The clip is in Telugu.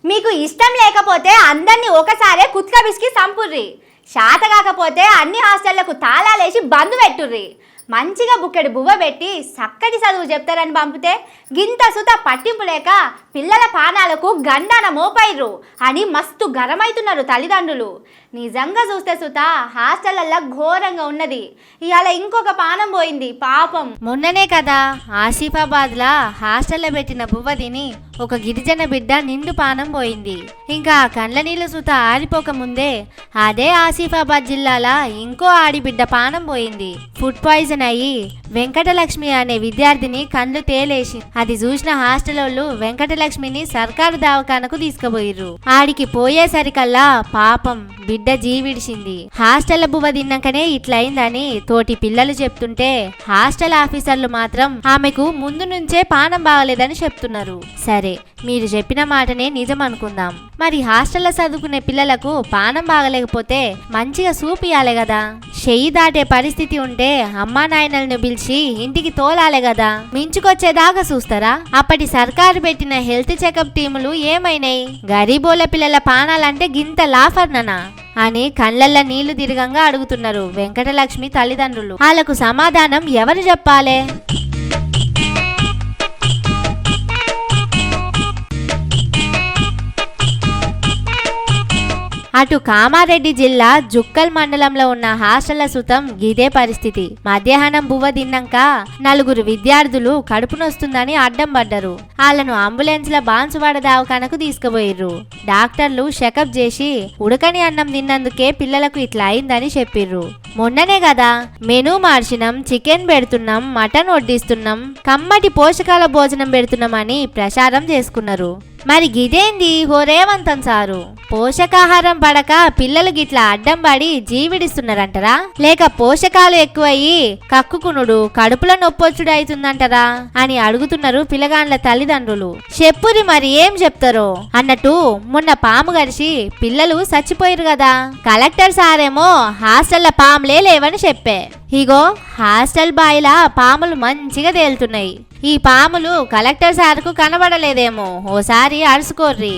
మీకు ఇష్టం లేకపోతే అందరినీ ఒకసారే కుత్క బిస్కి సంపుర్రి. శాత కాకపోతే అన్ని హాస్టళ్లకు తాళాలేసి బంద్ పెట్టుర్రి. మంచిగా బుక్కెడు బువ్వ పెట్టి చక్కటి చదువు చెప్తారని పంపితే గింత సుత పట్టింపు లేక పిల్లల పానాలకు గండాన మోపైర్రు అని మస్తు గరమైతున్నారు తల్లిదండ్రులు. నిజంగా చూస్తే సుత హాస్టళ్లలో ఘోరంగా ఉన్నది. ఇవాళ ఇంకొక పానం పోయింది పాపం. మొన్ననే కదా ఆసిఫాబాద్లా హాస్టల్లో పెట్టిన బువ్వ తిని ఒక గిరిజన బిడ్డ నిండు పానం పోయింది. ఇంకా కండ్ల నీళ్ళు సుత ఆరిపోక ముందే అదే ఆసిఫాబాద్ జిల్లాల ఇంకో ఆడిబిడ్డ పానం పోయింది. ఫుడ్ పాయిజన్ అయ్యి వెంకటలక్ష్మి అనే విద్యార్థిని కండ్లు తేలేసి అది చూసిన హాస్టల్ వాళ్ళు వెంకటలక్ష్మిని సర్కారు దవాఖానకు తీసుకుపోయిర్రు. ఆడికి పోయేసరికల్లా పాపం బిడ్డ జీవిడిచింది. హాస్టల్ బువ్వ తిన్నాకనే ఇట్లయిందని తోటి పిల్లలు చెప్తుంటే హాస్టల్ ఆఫీసర్లు మాత్రం ఆమెకు ముందు నుంచే పానం బాగలేదని చెప్తున్నారు. సరే, మీరు చెప్పిన మాటనే నిజం అనుకుందాం. మరి హాస్టల్లో చదువుకునే పిల్లలకు పానం బాగలేకపోతే మంచిగా సూపియాలే కదా. చెయ్యి దాటే పరిస్థితి ఉంటే అమ్మా నాయనలను పిలిచి ఇంటికి తోలాలే కదా. మించుకొచ్చేదాకా చూస్తారా? అప్పటి సర్కారు పెట్టిన హెల్త్ చెకప్ టీములు ఏమైనాయి? గరీబోల పిల్లల పానాలంటే గింత లాఫర్ననా అని కళ్ళల్లో నీళ్లు తిరగంగా అడుగుతున్నారు వెంకటలక్ష్మి తల్లిదండ్రులు. వాళ్ళకు సమాధానం ఎవరు చెప్పాలే? అటు కామారెడ్డి జిల్లా జుక్కల్ మండలంలో ఉన్న హాస్టళ్ల సుతం గిదే పరిస్థితి. మధ్యాహ్నం బువ్వ తిన్నాక 4 విద్యార్థులు కడుపు నొస్తుందని అడ్డం పడ్డారు. వాళ్ళను అంబులెన్స్ల బాన్సువాడ దవాఖానకు తీసుకుపోయిర్రు. డాక్టర్లు చెకప్ చేసి ఉడకని అన్నం తిన్నందుకే పిల్లలకు ఇట్లా అయిందని చెప్పిర్రు. మొన్ననే కదా మెనూ మార్చినాం, చికెన్ పెడుతున్నాం, మటన్ వడ్డిస్తున్నాం, కమ్మటి పోషకాల భోజనం పెడుతున్నాం అని ప్రచారం చేసుకున్నారు. మరి గిదేంది ఓ రేవంతన్ సారు? పోషకాహారం పడక పిల్లలు గిట్లా అడ్డం పడి జీవిడిస్తున్నారంటారా? లేక పోషకాలు ఎక్కువయ్యి కక్కుకునుడు కడుపులో నొప్పొచ్చుడు అవుతుందంటారా అని అడుగుతున్నారు పిల్లగాండ్ల తల్లిదండ్రులు. చెప్పురి మరి ఏం చెప్తారో అన్నట్టు మొన్న పాము గడిచి పిల్లలు చచ్చిపోయారు కదా. కలెక్టర్ సారేమో హాస్టల్ల పాములే లేవని చెప్పే. ఇగో హాస్టల్ బాయిలా పాములు మంచిగా తేలుతున్నాయి. ఈ పాములు కలెక్టర్ సార్కు కనబడలేదేమో, ఓసారి అరుసుకోర్రి.